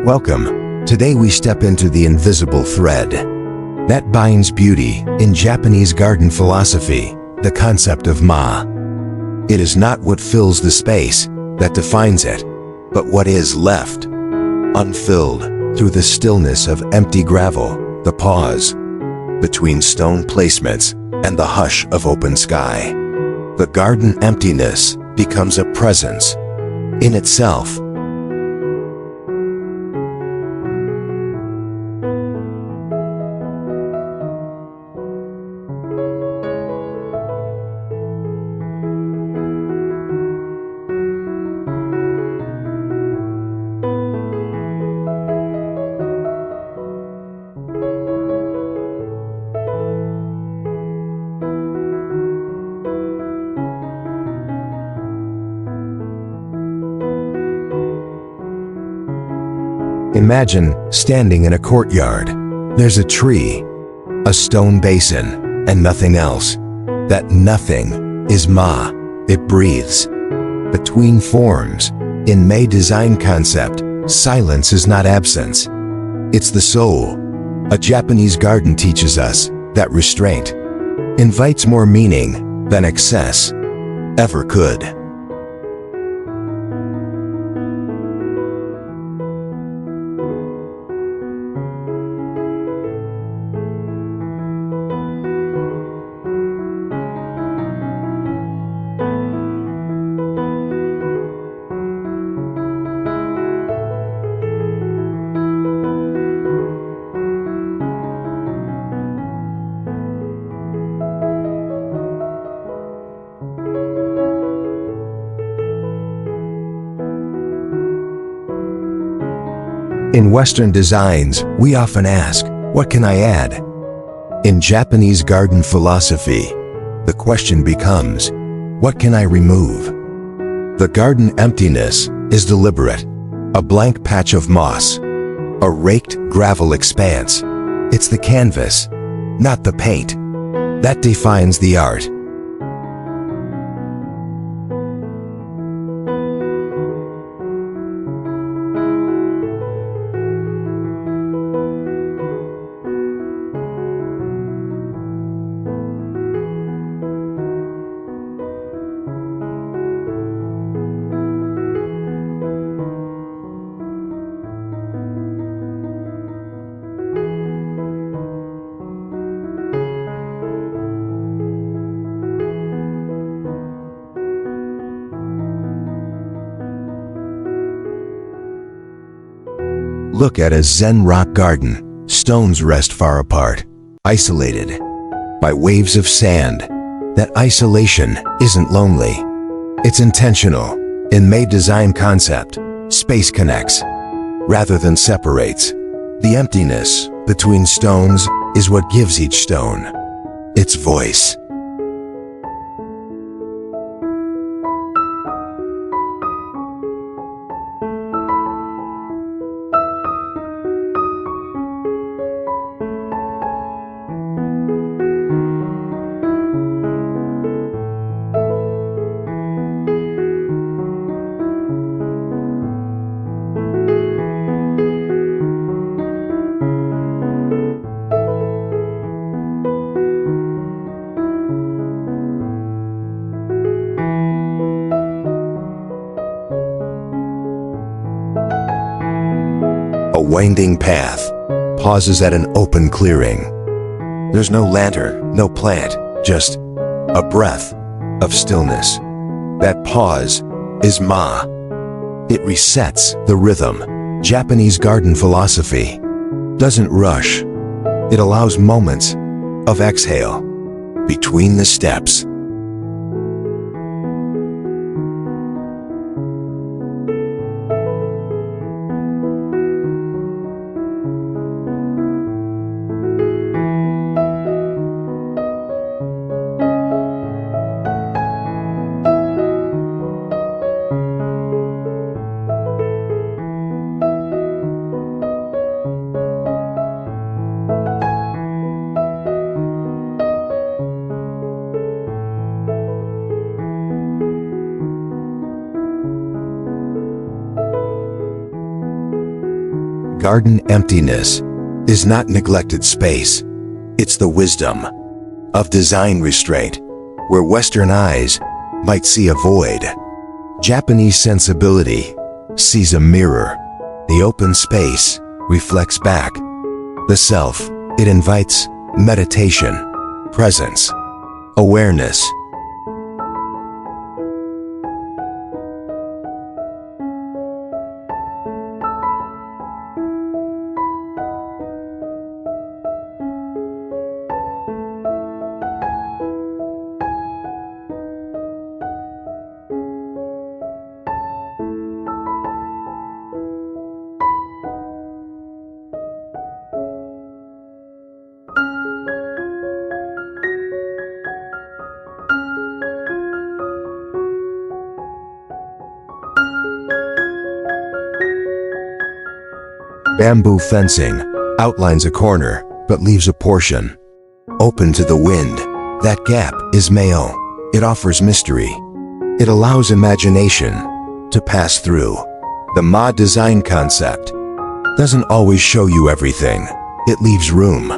Welcome. Today we step into the invisible thread that binds beauty in Japanese garden philosophy, the concept of ma. It is not what fills the space that defines it, but what is left, unfilled through the stillness of empty gravel, the pause between stone placements and the hush of open sky. The garden emptiness becomes a presence in itself. Imagine standing in a courtyard. There's a tree, a stone basin, and nothing else. That nothing is ma. It breathes. Between forms, in May design concept, silence is not absence. It's the soul. A Japanese garden teaches us that restraint invites more meaning than excess ever could. In Western designs, we often ask, what can I add? In Japanese garden philosophy, the question becomes, what can I remove? The garden emptiness is deliberate, a blank patch of moss, a raked gravel expanse. It's the canvas, not the paint, that defines the art. Look at a Zen rock garden. Stones rest far apart, isolated by waves of sand. That isolation isn't lonely. It's intentional. In May design concept, space connects rather than separates. The emptiness between stones is what gives each stone its voice. A winding path pauses at an open clearing. There's no lantern, no plant, just a breath of stillness. That pause is ma. It resets the rhythm. Japanese garden philosophy doesn't rush. It allows moments of exhale between the steps. garden emptiness is not neglected space. It's the wisdom of design restraint, where Western eyes might see a void. Japanese sensibility sees a mirror. The open space reflects back the self. It invites meditation, presence, awareness. Bamboo fencing outlines a corner but leaves a portion open to the wind. That gap is Meo. It offers mystery. It allows imagination to pass through. The Ma design concept doesn't always show you everything. It leaves room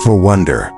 for wonder.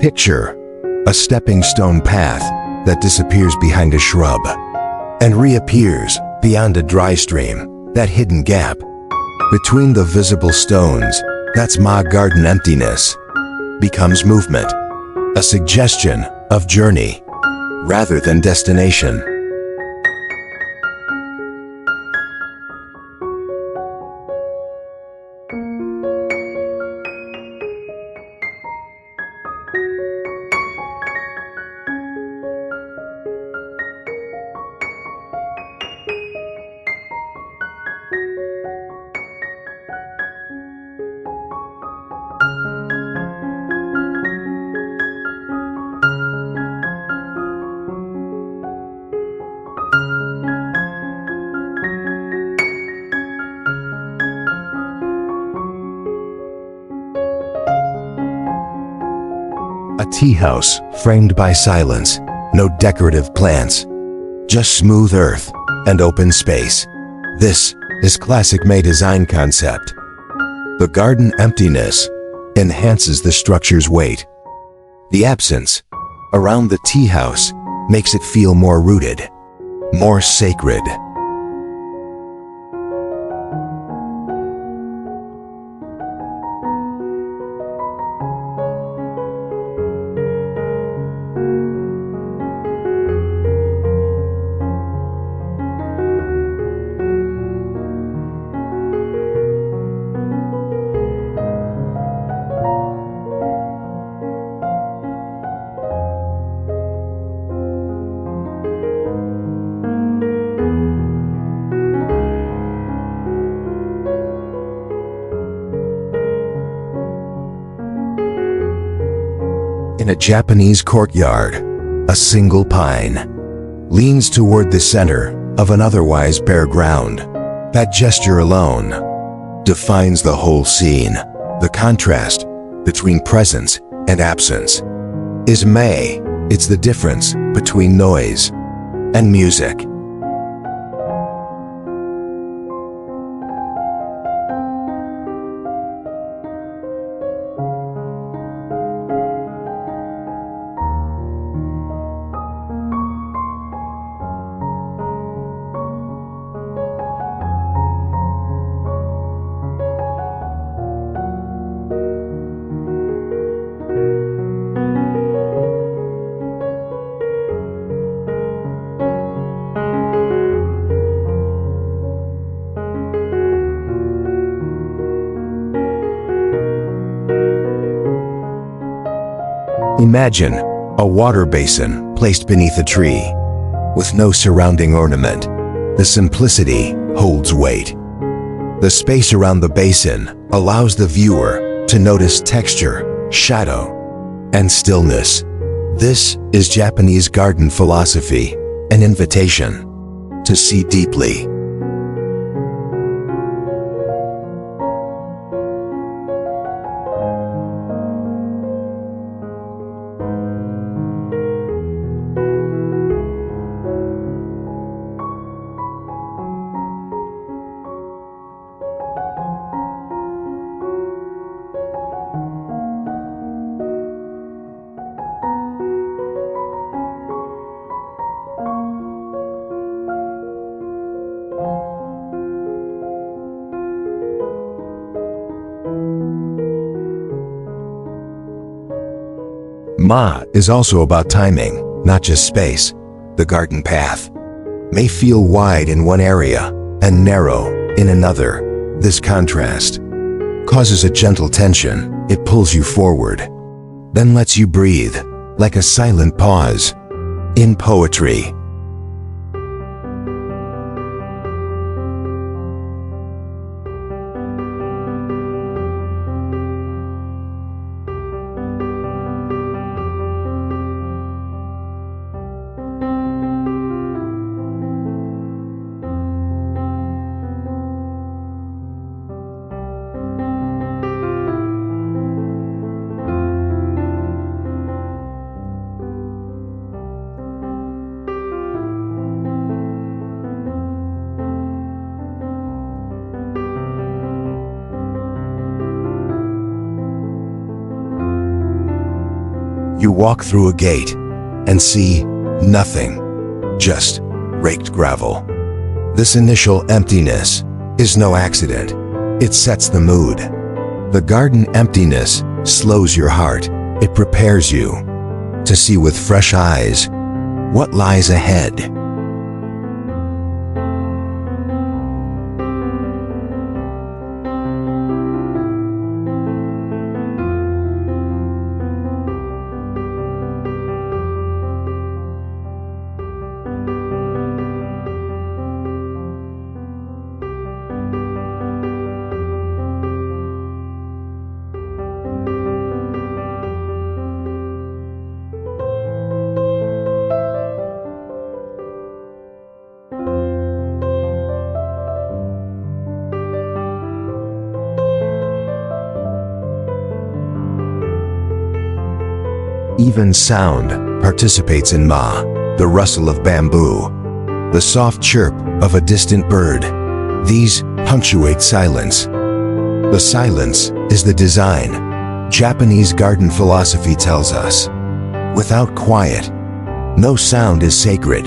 Picture a stepping stone path that disappears behind a shrub and reappears beyond a dry stream. That hidden gap between the visible stones, that's Ma garden emptiness, becomes movement, a suggestion of journey rather than destination. A tea house framed by silence, no decorative plants, just smooth earth and open space. This is classic May design concept. The garden emptiness enhances the structure's weight. The absence around the tea house makes it feel more rooted, more sacred. In a Japanese courtyard, a single pine leans toward the center of an otherwise bare ground. That gesture alone defines the whole scene. The contrast between presence and absence is May. It's the difference between noise and music. Imagine a water basin placed beneath a tree, with no surrounding ornament. The simplicity holds weight. The space around the basin allows the viewer to notice texture, shadow, and stillness. This is Japanese garden philosophy, an invitation to see deeply. Ma is also about timing, not just space. The garden path may feel wide in one area and narrow in another. This contrast causes a gentle tension. It pulls you forward, then lets you breathe, like a silent pause in poetry. You walk through a gate and see nothing, just raked gravel. This initial emptiness is no accident. It sets the mood. The garden emptiness slows your heart. It prepares you to see with fresh eyes what lies ahead. Even sound participates in Ma, the rustle of bamboo, the soft chirp of a distant bird. These punctuate silence. The silence is the design. Japanese garden philosophy tells us, without quiet, no sound is sacred.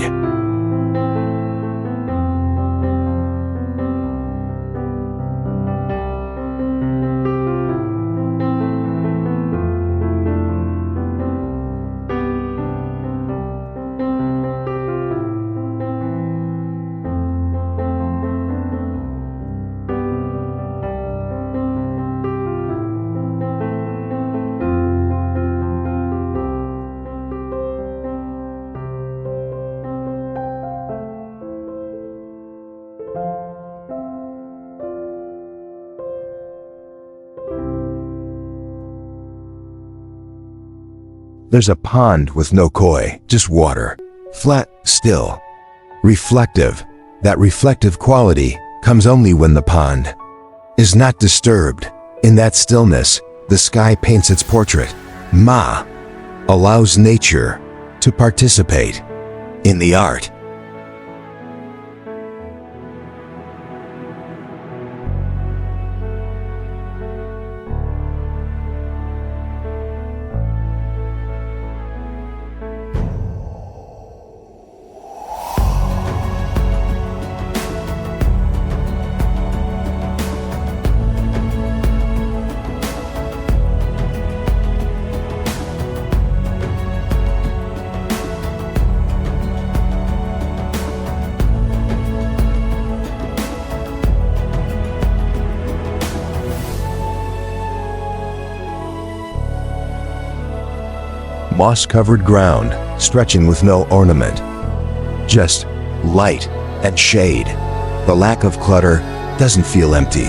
There's a pond with no koi, just water. Flat, still, reflective. That reflective quality comes only when the pond is not disturbed. In that stillness, the sky paints its portrait. Ma allows nature to participate in the art. moss-covered ground stretching with no ornament. Just light and shade. The lack of clutter doesn't feel empty.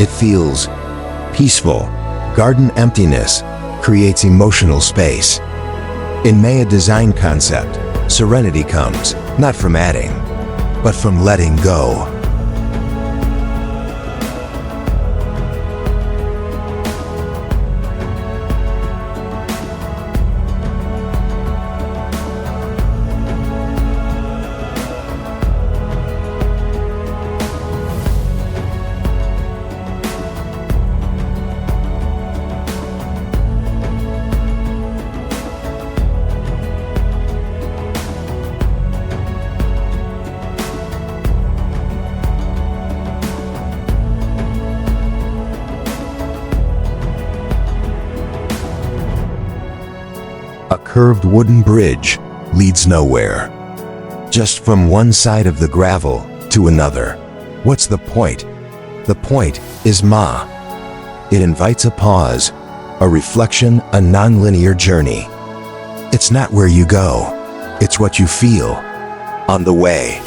It feels peaceful. Garden emptiness creates emotional space. In Maya design concept, serenity comes not from adding, but from letting go. A curved wooden bridge leads nowhere, just from one side of the gravel to another. What's the point? The point is Ma. It invites a pause, a reflection, a nonlinear journey. It's not where you go, it's what you feel on the way.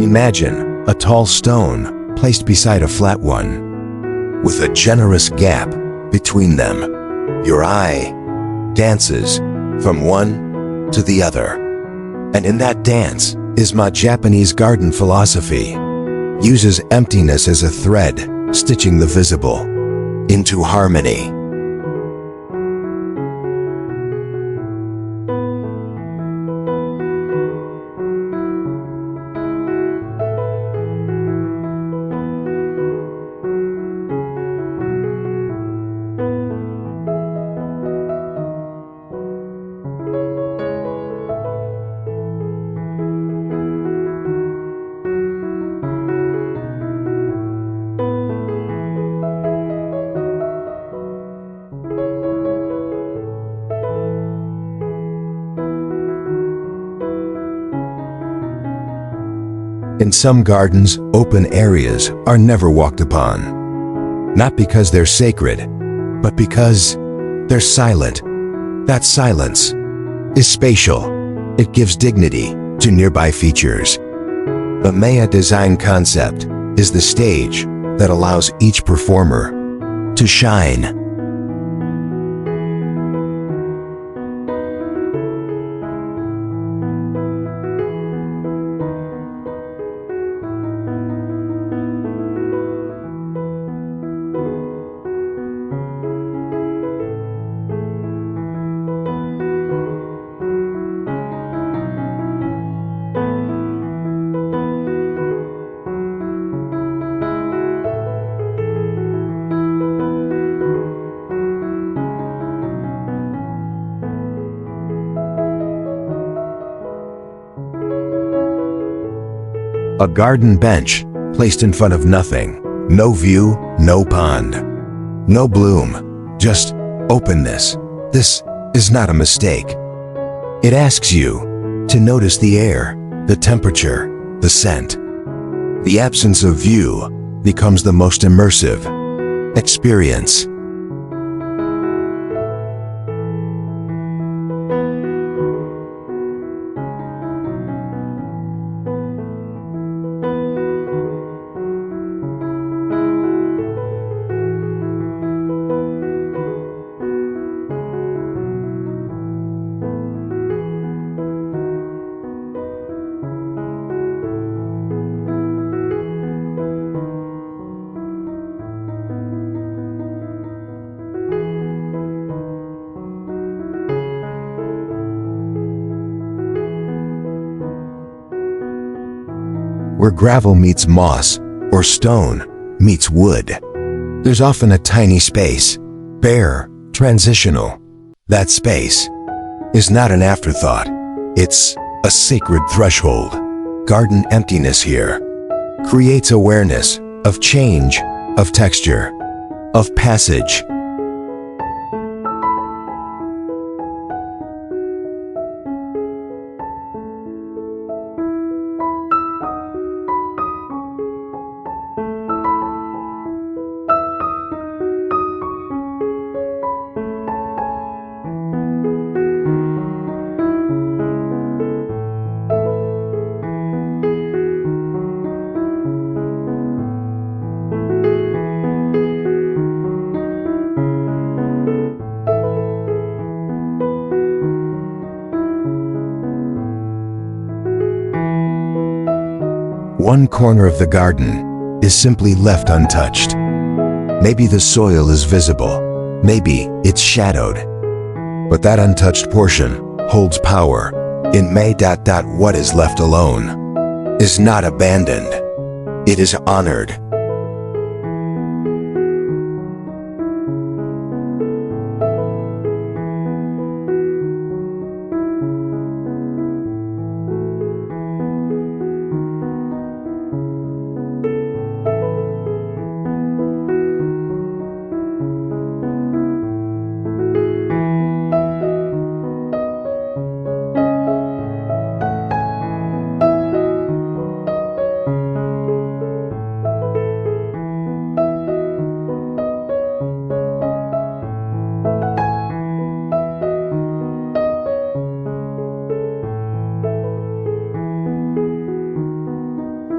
Imagine a tall stone placed beside a flat one, with a generous gap between them. Your eye dances from one to the other. And in that dance is my Japanese garden philosophy. Uses emptiness as a thread, stitching the visible into harmony. In some gardens, open areas are never walked upon. Not because they're sacred, but because they're silent. That silence is spatial. It gives dignity to nearby features. The Maya design concept is the stage that allows each performer to shine. A garden bench placed in front of nothing. No view, no pond, no bloom, just openness. This is not a mistake. It asks you to notice the air, the temperature, the scent. The absence of view becomes the most immersive experience. where gravel meets moss or stone meets wood. There's often a tiny space, bare, transitional. That space is not an afterthought. It's a sacred threshold. Garden emptiness here creates awareness of change, of texture, of passage. One corner of the garden is simply left untouched. Maybe the soil is visible, maybe it's shadowed. But that untouched portion holds power. In May. What is left alone is not abandoned, it is honored.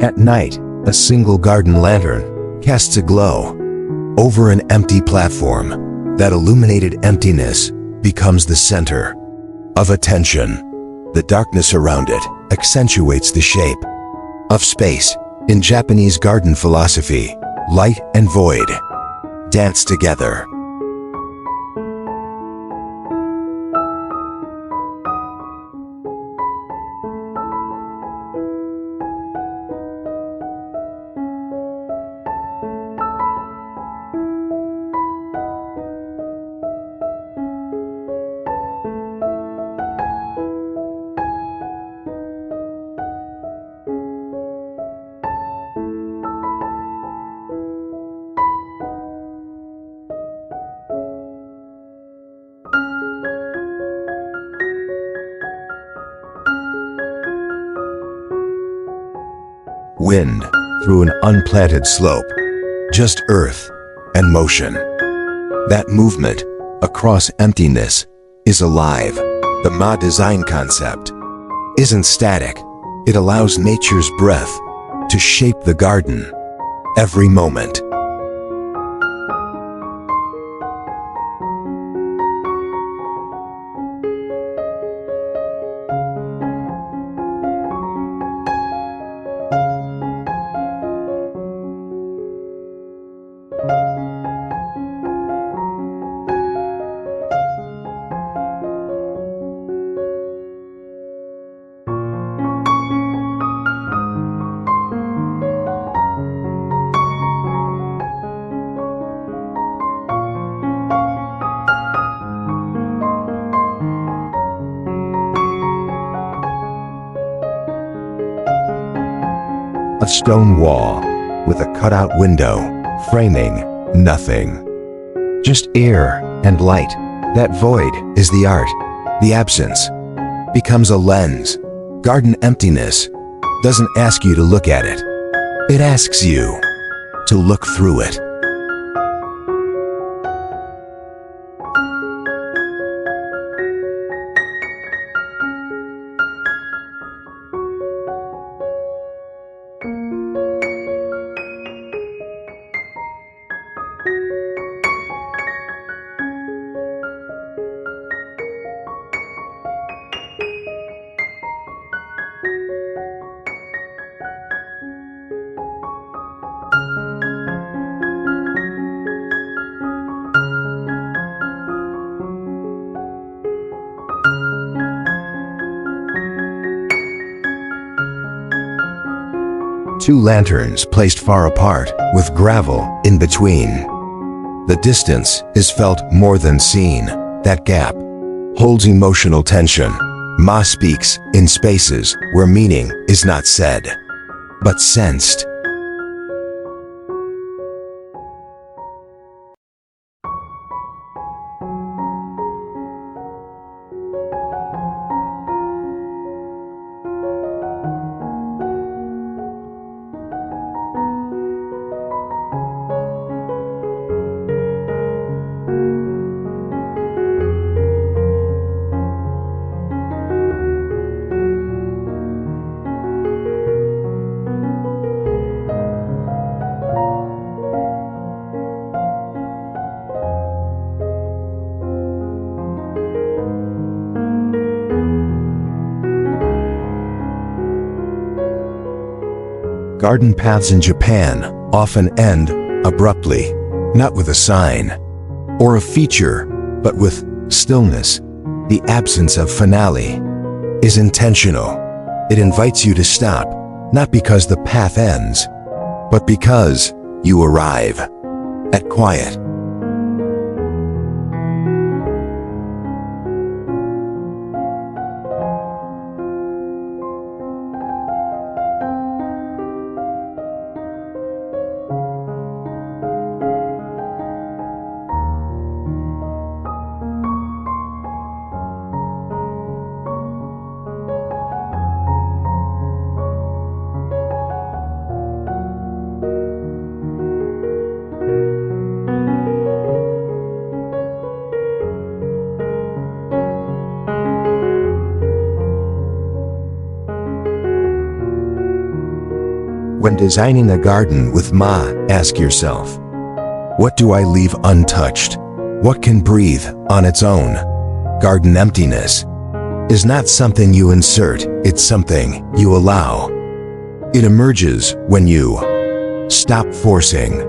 At night, a single garden lantern casts a glow over an empty platform. That illuminated emptiness becomes the center of attention. The darkness around it accentuates the shape of space. In Japanese garden philosophy, light and void dance together. Wind through an unplanted slope, just earth and motion. That movement across emptiness is alive. The Ma design concept isn't static. It allows nature's breath to shape the garden every moment. A stone wall with a cutout window framing nothing. Just air and light. That void is the art. The absence becomes a lens. Garden emptiness doesn't ask you to look at it. It asks you to look through it. Two lanterns placed far apart, with gravel in between. The distance is felt more than seen. That gap holds emotional tension. Ma speaks in spaces where meaning is not said, but sensed. Garden paths in Japan often end abruptly, not with a sign or a feature, but with stillness. The absence of finale is intentional. It invites you to stop, not because the path ends, but because you arrive at quiet. When designing a garden with Ma, ask yourself, what do I leave untouched? What can breathe on its own? Garden emptiness is not something you insert, it's something you allow. It emerges when you stop forcing.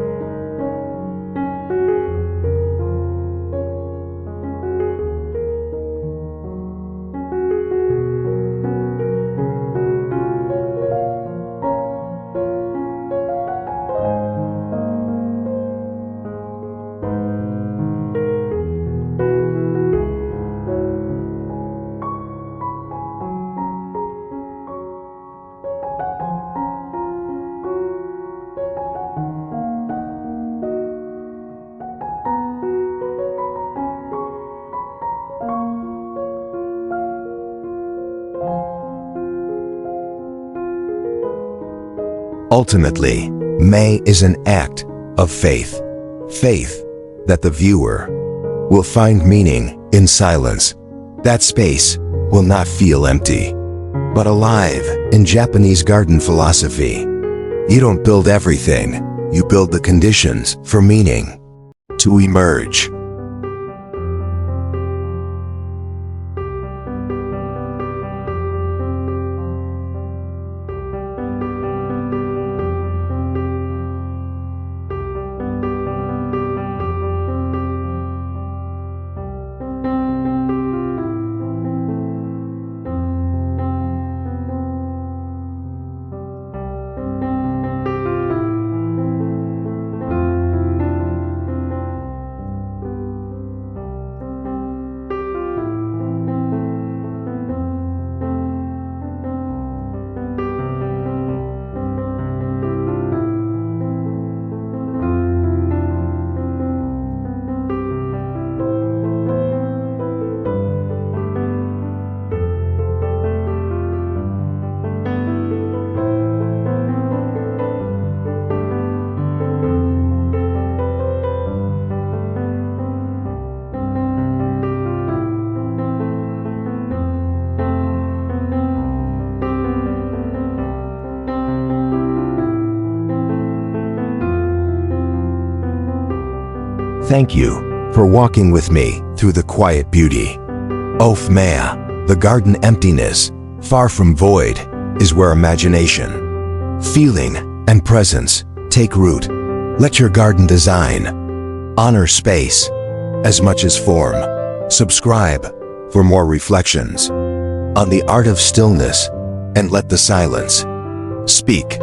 Ultimately, May is an act of faith. Faith that the viewer will find meaning in silence. That space will not feel empty, but alive. In Japanese garden philosophy, you don't build everything, you build the conditions for meaning to emerge. Thank you for walking with me through the quiet beauty. Of Maya, the garden emptiness, far from void, is where imagination, feeling, and presence take root. Let your garden design honor space as much as form. Subscribe for more reflections on the art of stillness, and let the silence speak.